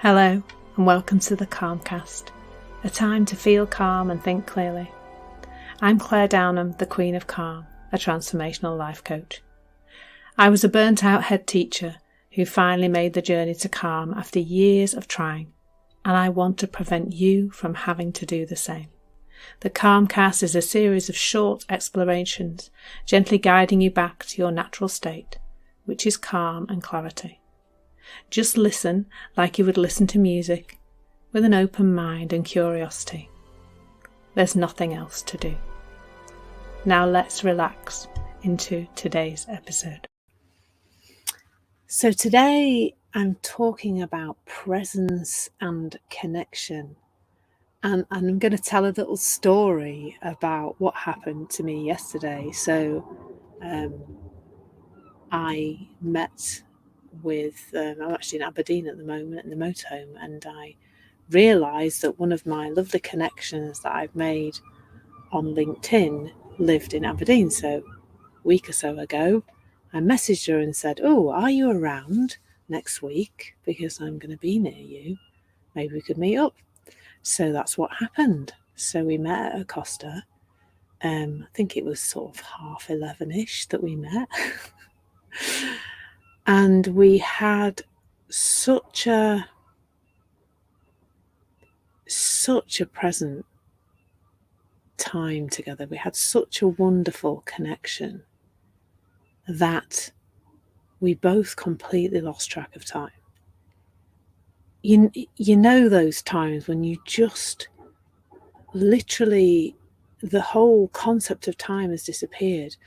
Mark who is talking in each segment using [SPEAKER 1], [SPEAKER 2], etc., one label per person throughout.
[SPEAKER 1] Hello and welcome to the Calmcast, a time to feel calm and think clearly. I'm Claire Downham, the Queen of Calm, a transformational life coach. I was a burnt out head teacher who finally made the journey to calm after years of trying, and I want to prevent you from having to do the same. The Calmcast is a series of short explorations, gently guiding you back to your natural state, which is calm and clarity. Just listen like you would listen to music, with an open mind and curiosity. There's nothing else to do. Now let's relax into today's episode. So today I'm talking about presence and connection. And I'm going to tell a little story about what happened to me yesterday. So I met with, I'm actually in Aberdeen at the moment in the motorhome, and I realised that one of my lovely connections that I've made on LinkedIn lived in Aberdeen. So a week or so ago, I messaged her and said, "Oh, are you around next week? Because I'm going to be near you. Maybe we could meet up." So that's what happened. So we met at Acosta. I think it was sort of 11:30ish that we met. And we had such a present time together. We had such a wonderful connection that we both completely lost track of time. You know those times when you just literally, the whole concept of time has disappeared.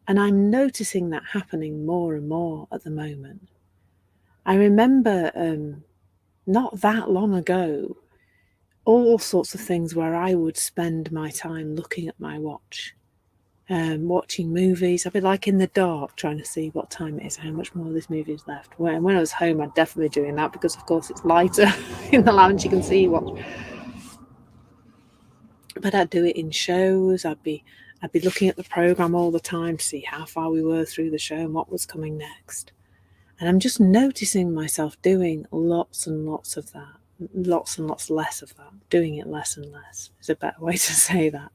[SPEAKER 1] And I'm noticing that happening more and more at the moment. I remember not that long ago, all sorts of things where I would spend my time looking at my watch, watching movies. I'd be like in the dark trying to see what time it is, how much more of this movie is left. When I was home, I'd definitely be doing that because, of course, it's lighter in the lounge. You can see what. But I'd do it in shows. I'd be looking at the programme all the time to see how far we were through the show and what was coming next. And I'm just noticing myself doing lots and lots of that, lots and lots less of that, doing it less and less is a better way to say that.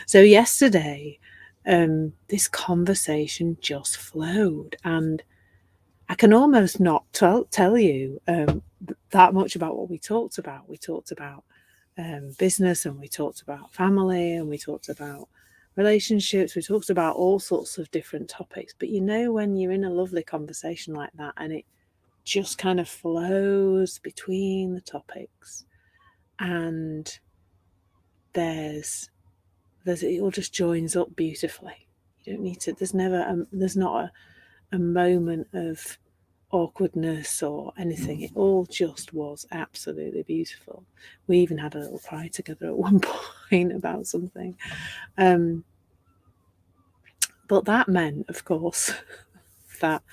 [SPEAKER 1] So yesterday, this conversation just flowed, and I can almost not tell you that much about what we talked about. We talked about business, and we talked about family, and we talked about relationships. We talked about all sorts of different topics. But you know, when you're in a lovely conversation like that and it just kind of flows between the topics, and it all just joins up beautifully. You don't need to, there's not a moment of awkwardness or anything. It all just was absolutely beautiful. We even had a little cry together at one point about something. But that meant, of course, that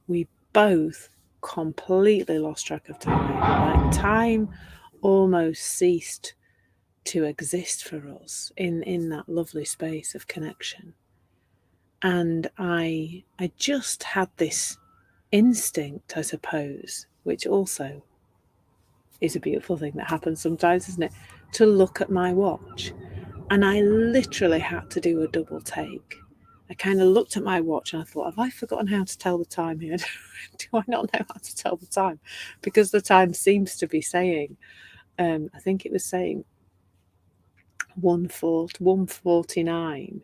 [SPEAKER 1] we both completely lost track of time. Like, time almost ceased to exist for us in that lovely space of connection. And I just had this instinct, I suppose, which also is a beautiful thing that happens sometimes, isn't it? To look at my watch. And I literally had to do a double take. I kind of looked at my watch and I thought, have I forgotten how to tell the time here? Do I not know how to tell the time? Because the time seems to be saying, I think it was saying 1:49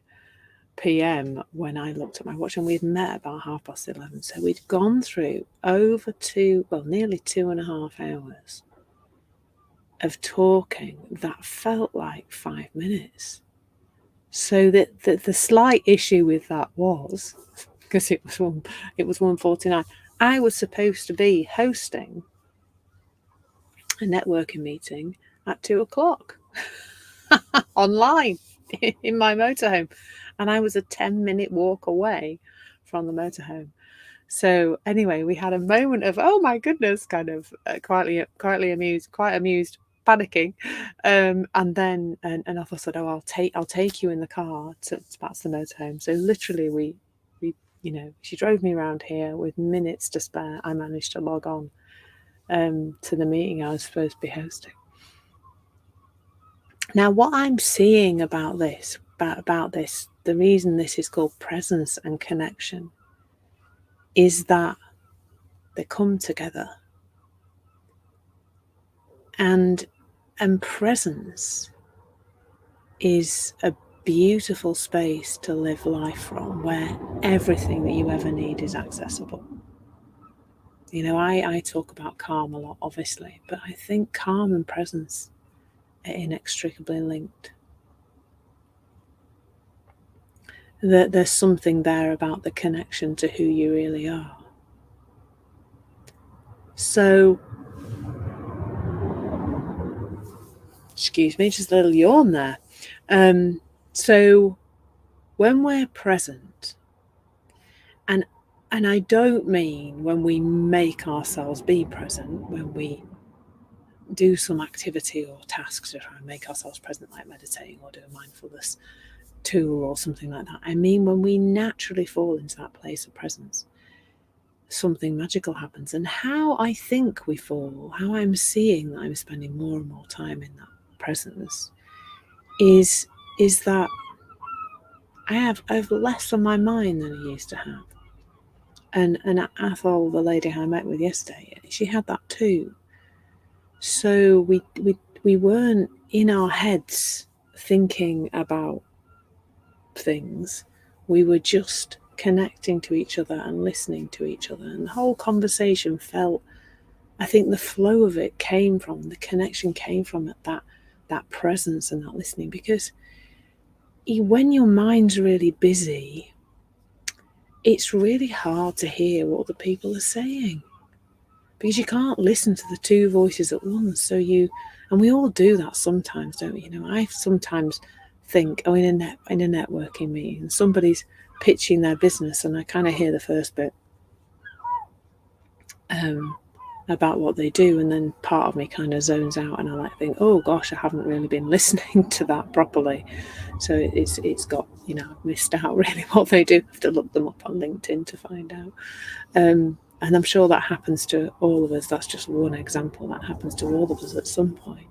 [SPEAKER 1] p.m. when I looked at my watch, and we'd met about 11:30. So we'd gone through nearly 2.5 hours of talking that felt like 5 minutes. So that the slight issue with that was, because it was 1:49, I was supposed to be hosting a networking meeting at 2:00 online in my motorhome, and I was a 10-minute walk away from the motorhome. So anyway, we had a moment of, oh my goodness, kind of quietly amused, quite amused, panicking, and then I said, oh, I'll take you in the car back to the motorhome. So literally, we she drove me around here with minutes to spare. I managed to log on to the meeting I was supposed to be hosting. Now, what I'm seeing about this, the reason this is called presence and connection, is that they come together. And presence is a beautiful space to live life from, where everything that you ever need is accessible. You know, I talk about calm a lot, obviously, but I think calm and presence are inextricably linked. That there's something there about the connection to who you really are. So, excuse me, just a little yawn there. So when we're present, and I don't mean when we make ourselves be present, when we do some activity or task to try and make ourselves present, like meditating or do a mindfulness tool or something like that. I mean when we naturally fall into that place of presence, something magical happens. And how I think we fall, how I'm seeing that I'm spending more and more time in that presence, is that I have less on my mind than I used to have. And Athol, the lady I met with yesterday, she had that too. So we weren't in our heads thinking about things. We were just connecting to each other and listening to each other. And the whole conversation felt, I think the flow of it came from, the connection came from that presence and that listening. Because when your mind's really busy, it's really hard to hear what the people are saying, because you can't listen to the two voices at once. And we all do that sometimes, don't we? You know, I sometimes think, in a networking meeting, somebody's pitching their business, and I kind of hear the first bit about what they do, and then part of me kind of zones out, and I think, oh gosh, I haven't really been listening to that properly. So it's got, I've missed out really what they do. I have to look them up on LinkedIn to find out. And I'm sure that happens to all of us. That's just one example. That happens to all of us at some point.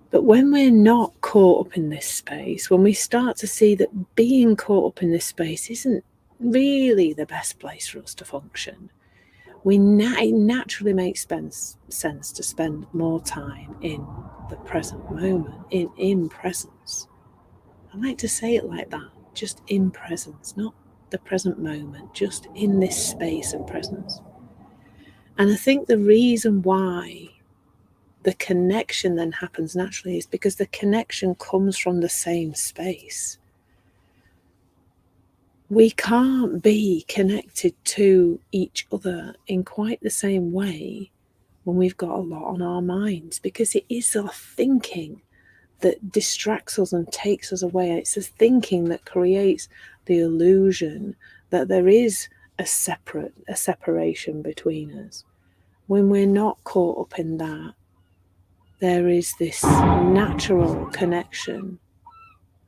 [SPEAKER 1] But when we're not caught up in this space, when we start to see that being caught up in this space isn't really the best place for us to function, it naturally makes sense to spend more time in the present moment, in presence. I like to say it like that, just in presence, not the present moment, just in this space of presence. And I think the reason why the connection then happens naturally is because the connection comes from the same space. We can't be connected to each other in quite the same way when we've got a lot on our minds, because it is our thinking that distracts us and takes us away. It's the thinking that creates the illusion that there is a separation between us. When we're not caught up in that, there is this natural connection,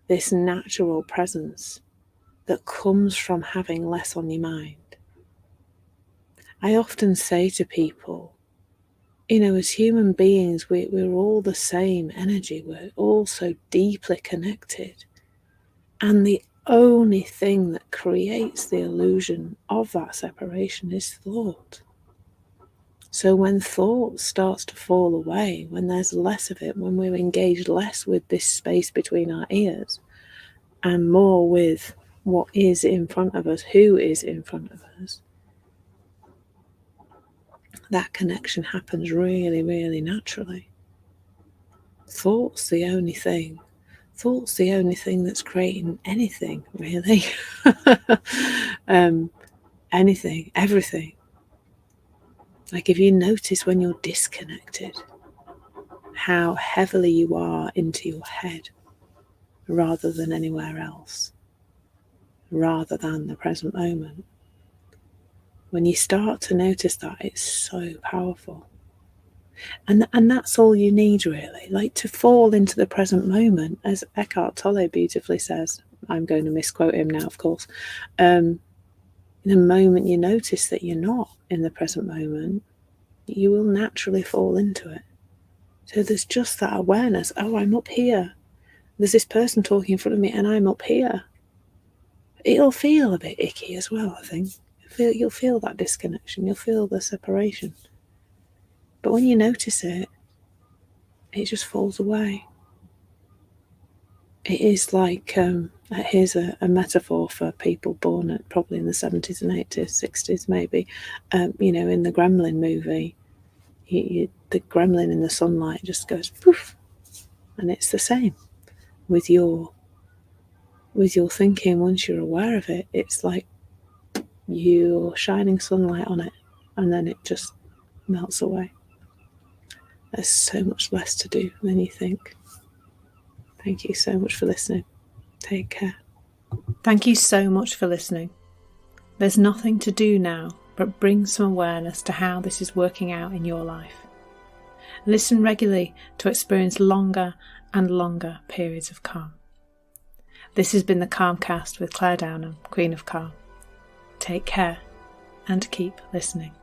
[SPEAKER 1] this natural presence that comes from having less on your mind. I often say to people, as human beings, we're all the same energy. We're all so deeply connected. And the only thing that creates the illusion of that separation is thought. So when thought starts to fall away, when there's less of it, when we're engaged less with this space between our ears and more with what is in front of us, who is in front of us, that connection happens really, really naturally. Thought's the only thing that's creating anything, really. Anything, everything. Like, if you notice when you're disconnected, how heavily you are into your head rather than anywhere else, rather than the present moment. When you start to notice that, it's so powerful. And that's all you need, really, like to fall into the present moment, as Eckhart Tolle beautifully says. I'm going to misquote him now, of course. In the moment you notice that you're not in the present moment, you will naturally fall into it. So there's just that awareness, oh, I'm up here. There's this person talking in front of me and I'm up here. It'll feel a bit icky as well, I think. You'll feel that disconnection, you'll feel the separation. But when you notice it, it just falls away. It is like, here's a metaphor for people born at probably in the 70s and 80s, 60s maybe. In the Gremlin movie, the gremlin in the sunlight just goes poof. And it's the same with your thinking. Once you're aware of it, it's like you're shining sunlight on it, and then it just melts away. There's so much less to do than you think. Thank you so much for listening. Take care. Thank you so much for listening. There's nothing to do now but bring some awareness to how this is working out in your life. Listen regularly to experience longer and longer periods of calm. This has been the Calmcast with Claire Downham, Queen of Calm. Take care and keep listening.